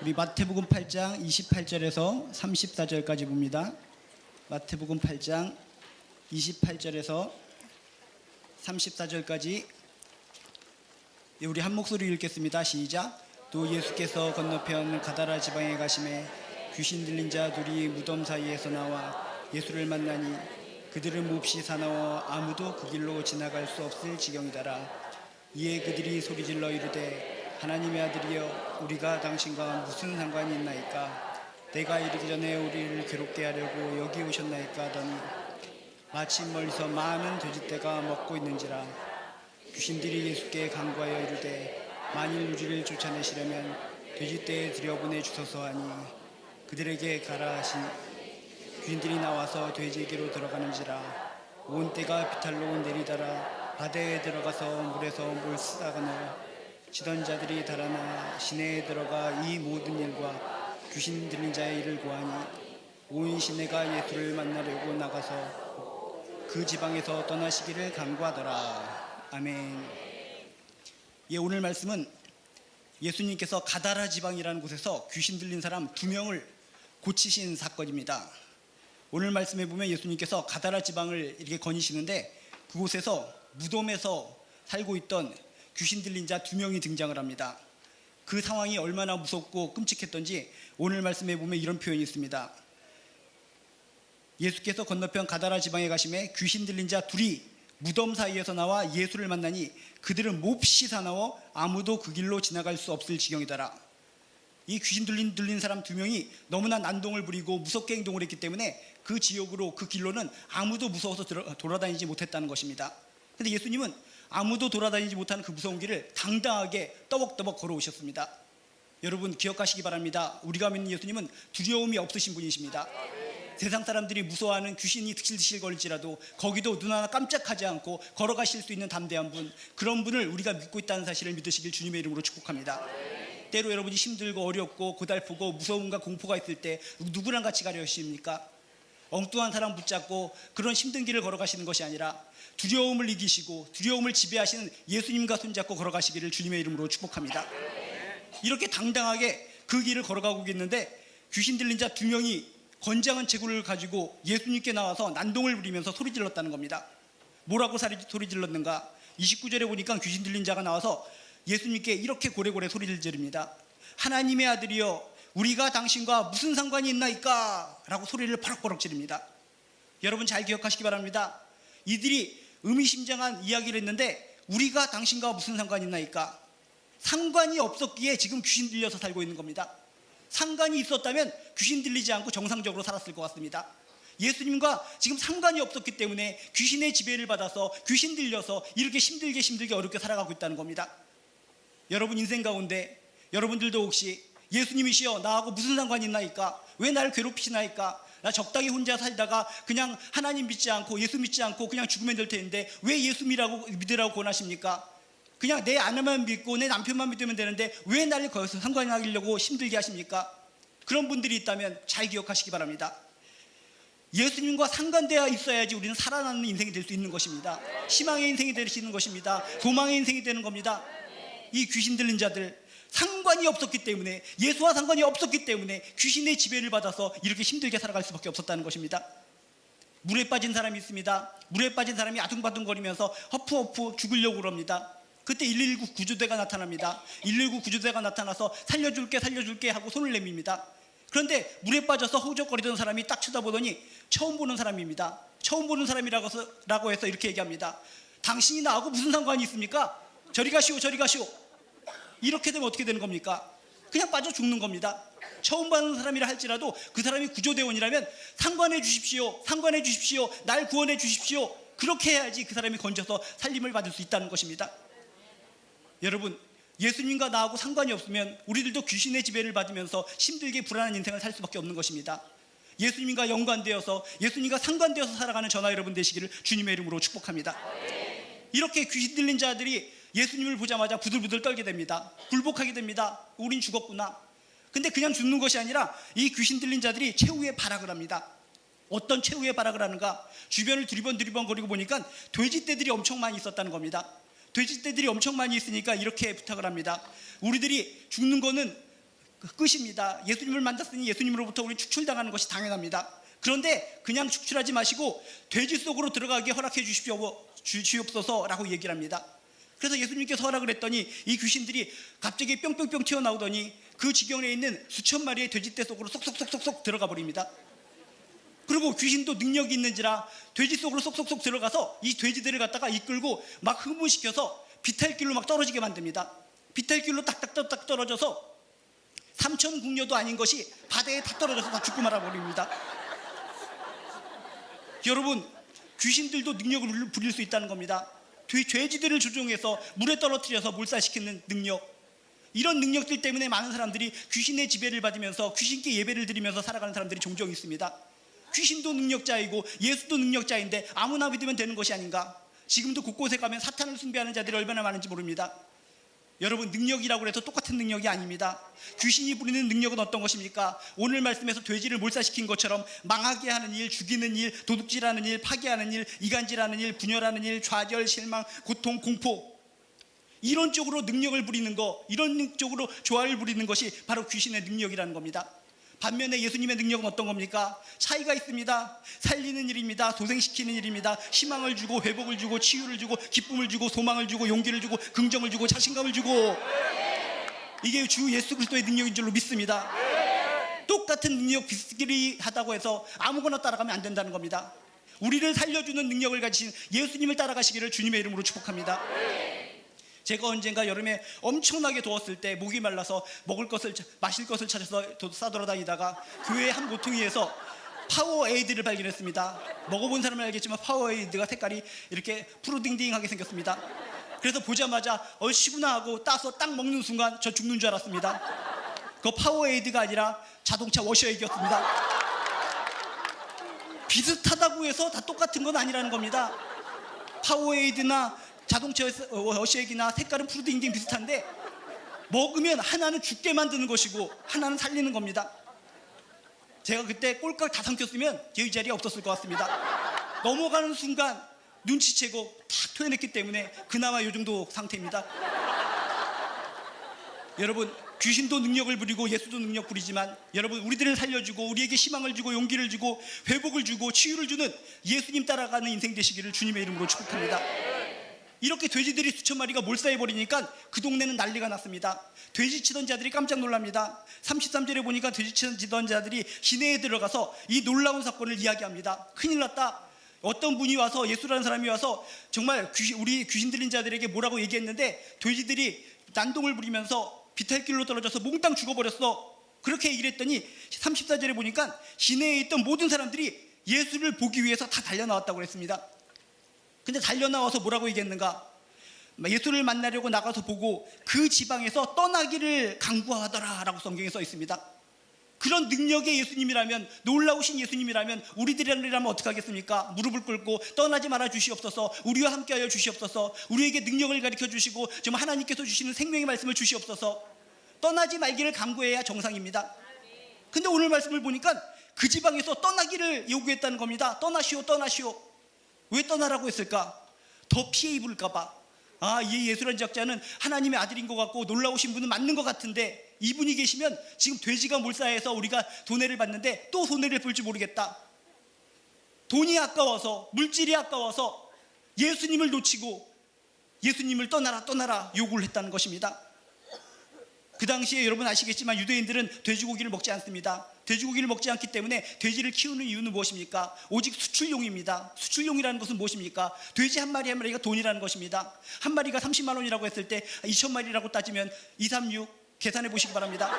우리 마태복음 8장 28절에서 34절까지 봅니다. 마태복음 8장 28절에서 34절까지 우리 한 목소리 읽겠습니다. 시작. 또 예수께서 건너편 가다라 지방에 가심에 귀신 들린 자 둘이 무덤 사이에서 나와 예수를 만나니 그들은 몹시 사나워 아무도 그 길로 지나갈 수 없을 지경이더라. 이에 그들이 소리질러 이르되 하나님의 아들이여 우리가 당신과 무슨 상관이 있나이까? 내가 이르기 전에 우리를 괴롭게 하려고 여기 오셨나이까 하더니 마침 멀리서 많은 돼지떼가 먹고 있는지라. 귀신들이 예수께 간구하여 이르되 만일 우리를 쫓아내시려면 돼지떼에 들여보내 주소서 하니 그들에게 가라 하시니 귀신들이 나와서 돼지에게로 들어가는지라. 온 떼가 비탈로 내리다라 바다에 들어가서 물에서 뭘 쓰다가나 치던 자들이 달아나 시내에 들어가 이 모든 일과 귀신 들린 자의 일을 고하니 온 시내가 예수를 만나려고 나가서 그 지방에서 떠나시기를 간구하더라. 아멘. 예, 오늘 말씀은 예수님께서 가다라 지방이라는 곳에서 귀신 들린 사람 2명을 고치신 사건입니다. 오늘 말씀에 보면 예수님께서 가다라 지방을 이렇게 거니시는데 그곳에서 무덤에서 살고 있던 귀신 들린 자 2명이 등장을 합니다. 그 상황이 얼마나 무섭고 끔찍했던지 오늘 말씀에 보면 이런 표현이 있습니다. 예수께서 건너편 가다라 지방에 가심에 귀신 들린 자 둘이 무덤 사이에서 나와 예수를 만나니 그들은 몹시 사나워 아무도 그 길로 지나갈 수 없을 지경이더라. 이 귀신 들린 사람 2명이 너무나 난동을 부리고 무섭게 행동을 했기 때문에 그 지역으로 그 길로는 아무도 무서워서 돌아다니지 못했다는 것입니다. 근데 예수님은 아무도 돌아다니지 못하는 그 무서운 길을 당당하게 떠벅떠벅 걸어오셨습니다. 여러분 기억하시기 바랍니다. 우리가 믿는 예수님은 두려움이 없으신 분이십니다. 세상 사람들이 무서워하는 귀신이 드실드실 거릴지라도 거기도 눈 하나 깜짝하지 않고 걸어가실 수 있는 담대한 분, 그런 분을 우리가 믿고 있다는 사실을 믿으시길 주님의 이름으로 축복합니다. 때로 여러분이 힘들고 어렵고 고달프고 무서움과 공포가 있을 때 누구랑 같이 가려십니까? 엉뚱한 사람 붙잡고 그런 힘든 길을 걸어가시는 것이 아니라 두려움을 이기시고 두려움을 지배하시는 예수님과 손잡고 걸어가시기를 주님의 이름으로 축복합니다. 이렇게 당당하게 그 길을 걸어가고 있는데 귀신 들린 자 2명이 건장한 제구를 가지고 예수님께 나와서 난동을 부리면서 소리 질렀다는 겁니다. 뭐라고 소리 질렀는가? 29절에 보니까 귀신 들린 자가 나와서 예수님께 이렇게 고래고래 소리를 지릅니다. 하나님의 아들이여 우리가 당신과 무슨 상관이 있나이까? 라고 소리를 버럭버럭 지릅니다. 여러분 잘 기억하시기 바랍니다. 이들이 의미심장한 이야기를 했는데 우리가 당신과 무슨 상관이 있나이까? 상관이 없었기에 지금 귀신 들려서 살고 있는 겁니다. 상관이 있었다면 귀신 들리지 않고 정상적으로 살았을 것 같습니다. 예수님과 지금 상관이 없었기 때문에 귀신의 지배를 받아서 귀신 들려서 이렇게 힘들게 어렵게 살아가고 있다는 겁니다. 여러분 인생 가운데 여러분들도 혹시 예수님이시여 나하고 무슨 상관이 있나이까? 왜 나를 괴롭히시나이까? 나 적당히 혼자 살다가 그냥 하나님 믿지 않고 예수 믿지 않고 그냥 죽으면 될 텐데 왜 예수 믿으라고 권하십니까? 그냥 내 아내만 믿고 내 남편만 믿으면 되는데 왜 나를 거기서 상관하려고 힘들게 하십니까? 그런 분들이 있다면 잘 기억하시기 바랍니다. 예수님과 상관되어 있어야지 우리는 살아나는 인생이 될 수 있는 것입니다. 희망의 인생이 될 수 있는 것입니다. 소망의 인생이 되는 겁니다. 이 귀신 들린 자들 상관이 없었기 때문에 예수와 상관이 없었기 때문에 귀신의 지배를 받아서 이렇게 힘들게 살아갈 수밖에 없었다는 것입니다. 물에 빠진 사람이 있습니다. 물에 빠진 사람이 아둥바둥거리면서 허푸허푸 죽으려고 그럽니다. 그때 119 구조대가 나타납니다. 119 구조대가 나타나서 살려줄게 하고 손을 내밉니다. 그런데 물에 빠져서 허우적거리던 사람이 딱 쳐다보더니 처음 보는 사람입니다. 처음 보는 사람이라고 해서 이렇게 얘기합니다. 당신이 나하고 무슨 상관이 있습니까? 저리 가시오. 이렇게 되면 어떻게 되는 겁니까? 그냥 빠져 죽는 겁니다. 처음 보는 사람이라 할지라도 그 사람이 구조대원이라면 상관해 주십시오. 날 구원해 주십시오. 그렇게 해야지 그 사람이 건져서 살림을 받을 수 있다는 것입니다. 여러분 예수님과 나하고 상관이 없으면 우리들도 귀신의 지배를 받으면서 힘들게 불안한 인생을 살 수밖에 없는 것입니다. 예수님과 연관되어서 예수님과 상관되어서 살아가는 저나 여러분 되시기를 주님의 이름으로 축복합니다. 이렇게 귀신 들린 자들이 예수님을 보자마자 부들부들 떨게 됩니다. 굴복하게 됩니다. 우린 죽었구나. 근데 그냥 죽는 것이 아니라 이 귀신 들린 자들이 최후의 발악을 합니다. 어떤 최후의 발악을 하는가? 주변을 두리번 거리고 보니까 돼지떼들이 엄청 많이 있었다는 겁니다. 돼지떼들이 엄청 많이 있으니까 이렇게 부탁을 합니다. 우리들이 죽는 거는 끝입니다. 예수님을 만났으니 예수님으로부터 우리 축출당하는 것이 당연합니다. 그런데 그냥 축출하지 마시고 돼지 속으로 들어가게 허락해 주시옵소서라고 얘기를 합니다. 그래서 예수님께서 허락을 했더니 이 귀신들이 갑자기 뿅뿅뿅 튀어나오더니 그 지경에 있는 수천 마리의 돼지떼 속으로 쏙쏙쏙쏙 들어가 버립니다. 그리고 귀신도 능력이 있는지라 돼지 속으로 쏙쏙쏙 들어가서 이 돼지들을 갖다가 이끌고 막 흥분시켜서 비탈길로 막 떨어지게 만듭니다. 비탈길로 딱딱딱딱 떨어져서 삼천 궁녀도 아닌 것이 바다에 다 떨어져서 다 죽고 말아버립니다. 여러분, 귀신들도 능력을 부릴 수 있다는 겁니다. 돼지들을 조종해서 물에 떨어뜨려서 몰살시키는 능력, 이런 능력들 때문에 많은 사람들이 귀신의 지배를 받으면서 귀신께 예배를 드리면서 살아가는 사람들이 종종 있습니다. 귀신도 능력자이고 예수도 능력자인데 아무나 믿으면 되는 것이 아닌가? 지금도 곳곳에 가면 사탄을 숭배하는 자들이 얼마나 많은지 모릅니다. 여러분, 능력이라고 해서 똑같은 능력이 아닙니다. 귀신이 부리는 능력은 어떤 것입니까? 오늘 말씀에서 돼지를 몰살시킨 것처럼 망하게 하는 일, 죽이는 일, 도둑질하는 일, 파괴하는 일, 이간질하는 일, 분열하는 일, 좌절, 실망, 고통, 공포, 이런 쪽으로 능력을 부리는 거, 이런 쪽으로 조화를 부리는 것이 바로 귀신의 능력이라는 겁니다. 반면에 예수님의 능력은 어떤 겁니까? 차이가 있습니다. 살리는 일입니다. 소생시키는 일입니다. 희망을 주고 회복을 주고 치유를 주고 기쁨을 주고 소망을 주고 용기를 주고 긍정을 주고 자신감을 주고, 이게 주 예수 그리스도의 능력인 줄로 믿습니다. 똑같은 능력 비슷끼리 하다고 해서 아무거나 따라가면 안 된다는 겁니다. 우리를 살려주는 능력을 가지신 예수님을 따라가시기를 주님의 이름으로 축복합니다. 제가 언젠가 여름에 엄청나게 더웠을 때 목이 말라서 마실 것을 찾아서 싸돌아다니다가 교회 한 모퉁이에서 파워에이드를 발견했습니다. 먹어본 사람은 알겠지만 파워에이드가 색깔이 이렇게 푸르딩딩하게 생겼습니다. 그래서 보자마자 얼씨구나 하고 따서 딱 먹는 순간 저 죽는 줄 알았습니다. 그거 파워에이드가 아니라 자동차 워셔액이었습니다. 비슷하다고 해서 다 똑같은 건 아니라는 겁니다. 파워에이드나 자동차 워셔액이나 색깔은 푸르딩딩 비슷한데 먹으면 하나는 죽게 만드는 것이고 하나는 살리는 겁니다. 제가 그때 꼴깍 다 삼켰으면 이 자리에 없었을 것 같습니다. 넘어가는 순간 눈치채고 탁 토해냈기 때문에 그나마 이 정도 상태입니다. 여러분, 귀신도 능력을 부리고 예수도 능력 부리지만 여러분, 우리들을 살려주고 우리에게 희망을 주고 용기를 주고 회복을 주고 치유를 주는 예수님 따라가는 인생 되시기를 주님의 이름으로 축복합니다. 이렇게 돼지들이 수천 마리가 몰살해버리니까 그 동네는 난리가 났습니다. 돼지치던 자들이 깜짝 놀랍니다. 33절에 보니까 돼지치던 자들이 시내에 들어가서 이 놀라운 사건을 이야기합니다. 큰일 났다. 어떤 분이 와서, 예수라는 사람이 와서 정말 우리 귀신 들린 자들에게 뭐라고 얘기했는데 돼지들이 난동을 부리면서 비탈길로 떨어져서 몽땅 죽어버렸어. 그렇게 얘기를 했더니 34절에 보니까 시내에 있던 모든 사람들이 예수를 보기 위해서 다 달려나왔다고 그랬습니다. 근데 달려나와서 뭐라고 얘기했는가? 예수를 만나려고 나가서 보고 그 지방에서 떠나기를 강구하더라 라고 성경에 써 있습니다. 그런 능력의 예수님이라면, 놀라우신 예수님이라면 우리들이라면 어떻게 하겠습니까? 무릎을 꿇고 떠나지 말아 주시옵소서, 우리와 함께하여 주시옵소서, 우리에게 능력을 가르쳐 주시고 정말 하나님께서 주시는 생명의 말씀을 주시옵소서, 떠나지 말기를 강구해야 정상입니다. 근데 오늘 말씀을 보니까 그 지방에서 떠나기를 요구했다는 겁니다. 떠나시오, 떠나시오. 왜 떠나라고 했을까? 더 피해 입을까봐. 이 예수라는 작자는 하나님의 아들인 것 같고 놀라우신 분은 맞는 것 같은데 이분이 계시면 지금 돼지가 몰살해서 우리가 돈해를 받는데 또 손해를 볼지 모르겠다. 돈이 아까워서, 물질이 아까워서 예수님을 놓치고 예수님을 떠나라 요구를 했다는 것입니다. 그 당시에 여러분 아시겠지만 유대인들은 돼지고기를 먹지 않습니다. 돼지고기를 먹지 않기 때문에 돼지를 키우는 이유는 무엇입니까? 오직 수출용입니다. 수출용이라는 것은 무엇입니까? 돼지 한 마리가 돈이라는 것입니다. 한 마리가 30만 원이라고 했을 때 2,000마리라고 따지면 236 계산해 보시기 바랍니다.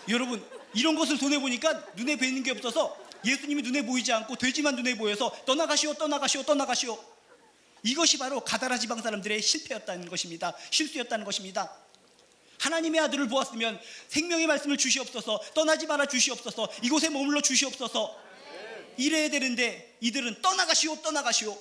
여러분, 이런 것을 손해보니까 눈에 뵈는 게 없어서 예수님이 눈에 보이지 않고 돼지만 눈에 보여서 떠나가시오. 이것이 바로 가다라 지방 사람들의 실패였다는 것입니다. 실수였다는 것입니다. 하나님의 아들을 보았으면 생명의 말씀을 주시옵소서, 떠나지 말아 주시옵소서, 이곳에 머물러 주시옵소서 이래야 되는데 이들은 떠나가시오.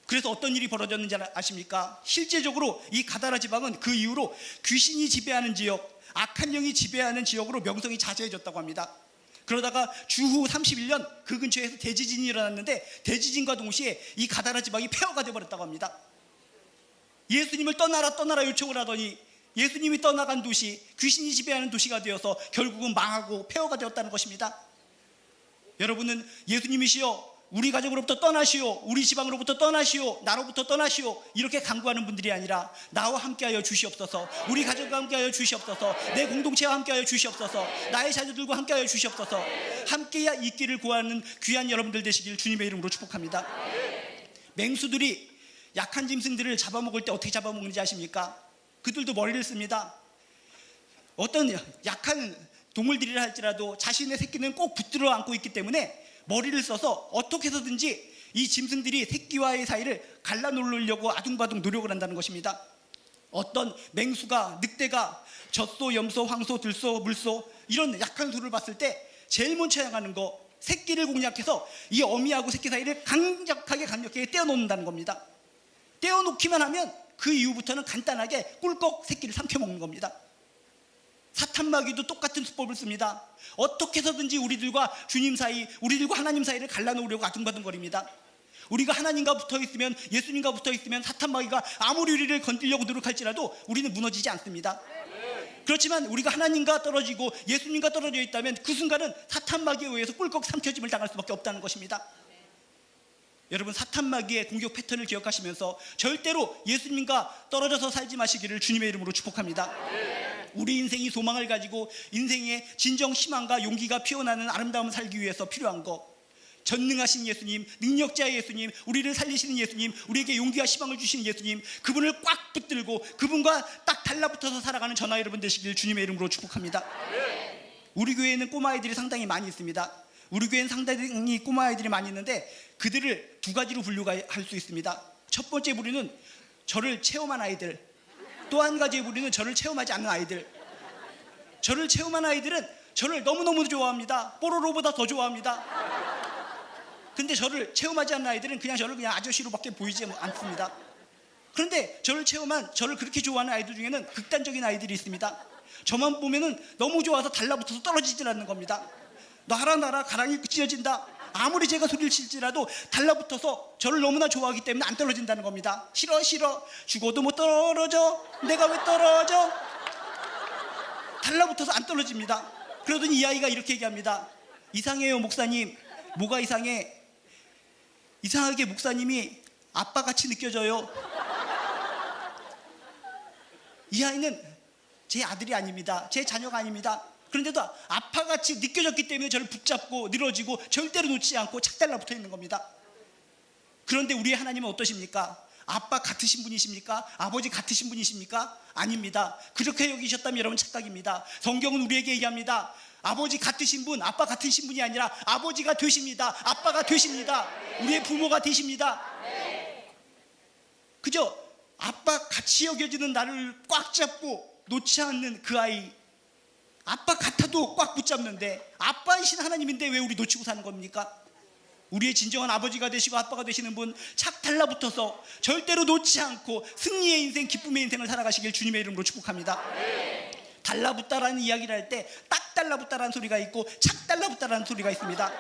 그래서 어떤 일이 벌어졌는지 아십니까? 실제적으로 이 가다라 지방은 그 이후로 귀신이 지배하는 지역, 악한 영이 지배하는 지역으로 명성이 자제해졌다고 합니다. 그러다가 주후 31년 그 근처에서 대지진이 일어났는데 대지진과 동시에 이 가다라 지방이 폐허가 되어버렸다고 합니다. 예수님을 떠나라 요청을 하더니 예수님이 떠나간 도시, 귀신이 지배하는 도시가 되어서 결국은 망하고 폐허가 되었다는 것입니다. 여러분은 예수님이시여 우리 가족으로부터 떠나시오, 우리 지방으로부터 떠나시오, 나로부터 떠나시오 이렇게 간구하는 분들이 아니라 나와 함께하여 주시옵소서, 우리 가족과 함께하여 주시옵소서, 내 공동체와 함께하여 주시옵소서, 나의 자녀들과 함께하여 주시옵소서, 함께 있기를 구하는 귀한 여러분들 되시길 주님의 이름으로 축복합니다. 맹수들이 약한 짐승들을 잡아먹을 때 어떻게 잡아먹는지 아십니까? 그들도 머리를 씁니다. 어떤 약한 동물들이라 할지라도 자신의 새끼는 꼭 붙들어 안고 있기 때문에 머리를 써서 어떻게 해서든지 이 짐승들이 새끼와의 사이를 갈라놓으려고 아둥바둥 노력을 한다는 것입니다. 어떤 맹수가, 늑대가 젖소, 염소, 황소, 들소, 물소 이런 약한 소를 봤을 때 제일 먼저 향하는 거, 새끼를 공략해서 이 어미하고 새끼 사이를 강력하게 떼어놓는다는 겁니다. 떼어놓기만 하면 그 이후부터는 간단하게 꿀꺽 새끼를 삼켜먹는 겁니다. 사탄마귀도 똑같은 수법을 씁니다. 어떻게 해서든지 우리들과 주님 사이, 우리들과 하나님 사이를 갈라놓으려고 아둥바둥거립니다. 우리가 하나님과 붙어있으면, 예수님과 붙어있으면 사탄마귀가 아무리 우리를 건드리려고 노력할지라도 우리는 무너지지 않습니다. 그렇지만 우리가 하나님과 떨어지고 예수님과 떨어져 있다면 그 순간은 사탄마귀에 의해서 꿀꺽 삼켜짐을 당할 수밖에 없다는 것입니다. 여러분, 사탄마귀의 공격 패턴을 기억하시면서 절대로 예수님과 떨어져서 살지 마시기를 주님의 이름으로 축복합니다. 우리 인생이 소망을 가지고 인생의 진정 희망과 용기가 피어나는 아름다움을 살기 위해서 필요한 것, 전능하신 예수님, 능력자의 예수님, 우리를 살리시는 예수님, 우리에게 용기와 희망을 주시는 예수님, 그분을 꽉 붙들고 그분과 딱 달라붙어서 살아가는 저나 여러분 되시길 주님의 이름으로 축복합니다. 우리 교회에는 꼬마아이들이 상당히 많이 있습니다. 우리 교회는 상당히 꼬마아이들이 많이 있는데 그들을 두 가지로 분류할 수 있습니다. 첫 번째 부류는 저를 체험한 아이들, 또 한 가지의 부류는 저를 체험하지 않는 아이들. 저를 체험한 아이들은 저를 너무너무 좋아합니다. 뽀로로보다 더 좋아합니다. 근데 저를 체험하지 않는 아이들은 저를 그냥 아저씨로밖에 보이지 않습니다. 그런데 저를 체험한, 저를 그렇게 좋아하는 아이들 중에는 극단적인 아이들이 있습니다. 저만 보면은 너무 좋아서 달라붙어서 떨어지질 않는 겁니다. 놔라 가랑이 찢어진다. 아무리 제가 소리를 칠지라도 달라붙어서 저를 너무나 좋아하기 때문에 안 떨어진다는 겁니다. 싫어 죽어도 못 떨어져. 내가 왜 떨어져? 달라붙어서 안 떨어집니다. 그러더니 이 아이가 이렇게 얘기합니다. 이상해요 목사님. 뭐가 이상해? 이상하게 목사님이 아빠같이 느껴져요. 이 아이는 제 아들이 아닙니다. 제 자녀가 아닙니다. 그런데도 아빠같이 느껴졌기 때문에 저를 붙잡고 늘어지고 절대로 놓지 않고 착 달라붙어 있는 겁니다. 그런데 우리의 하나님은 어떠십니까? 아빠 같으신 분이십니까? 아버지 같으신 분이십니까? 아닙니다. 그렇게 여기셨다면 여러분 착각입니다. 성경은 우리에게 얘기합니다. 아버지 같으신 분, 아빠 같으신 분이 아니라 아버지가 되십니다. 아빠가 되십니다. 우리의 부모가 되십니다. 그저 아빠 같이 여겨지는 나를 꽉 잡고 놓지 않는 그 아이, 아빠 같아도 꽉 붙잡는데 아빠이신 하나님인데 왜 우리 놓치고 사는 겁니까? 우리의 진정한 아버지가 되시고 아빠가 되시는 분 착 달라붙어서 절대로 놓지 않고 승리의 인생, 기쁨의 인생을 살아가시길 주님의 이름으로 축복합니다. 달라붙다라는 이야기를 할 때 딱 달라붙다라는 소리가 있고 착 달라붙다라는 소리가 있습니다.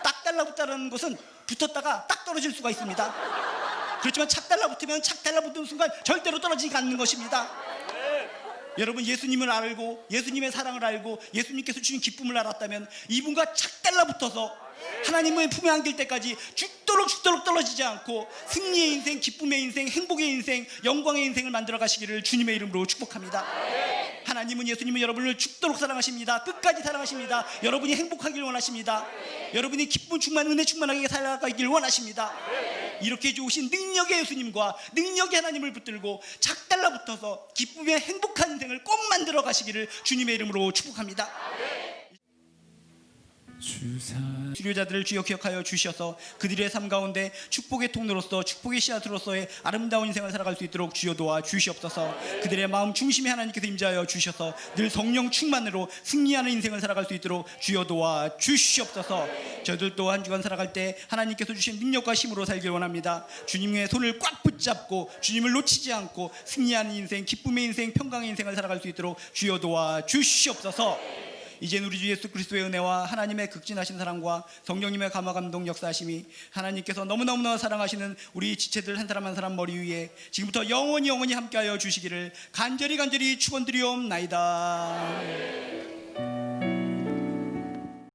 딱 달라붙다라는 것은 붙었다가 딱 떨어질 수가 있습니다. 그렇지만 착 달라붙으면 착 달라붙는 순간 절대로 떨어지지 않는 것입니다. 여러분, 예수님을 알고 예수님의 사랑을 알고 예수님께서 주신 기쁨을 알았다면 이분과 착 달라붙어서 하나님의 품에 안길 때까지 죽도록 떨어지지 않고 승리의 인생, 기쁨의 인생, 행복의 인생, 영광의 인생을 만들어 가시기를 주님의 이름으로 축복합니다. 하나님은, 예수님은 여러분을 죽도록 사랑하십니다. 끝까지 사랑하십니다. 여러분이 행복하길 원하십니다. 여러분이 기쁨 충만, 은혜 충만하게 살아가길 원하십니다. 이렇게 좋으신 능력의 예수님과 능력의 하나님을 붙들고 착 달라붙어서 기쁨의 행복한 인생을 꼭 만들어 가시기를 주님의 이름으로 축복합니다. 수료자들을 주여 기억하여 주셔서 그들의 삶 가운데 축복의 통로로서, 축복의 씨앗으로서의 아름다운 인생을 살아갈 수 있도록 주여 도와 주시옵소서. 그들의 마음 중심에 하나님께서 임재하여 주셔서 늘 성령 충만으로 승리하는 인생을 살아갈 수 있도록 주여 도와 주시옵소서. 저희들도 한 주간 살아갈 때 하나님께서 주신 능력과 힘으로 살길 원합니다. 주님의 손을 꽉 붙잡고 주님을 놓치지 않고 승리하는 인생, 기쁨의 인생, 평강의 인생을 살아갈 수 있도록 주여 도와 주시옵소서. 이제는 우리 주 예수 그리스도의 은혜와 하나님의 극진하신 사랑과 성령님의 감화 감동 역사하심이 하나님께서 너무너무나 사랑하시는 우리 지체들 한 사람 한 사람 머리 위에 지금부터 영원히 함께하여 주시기를 간절히 축원드리옵나이다.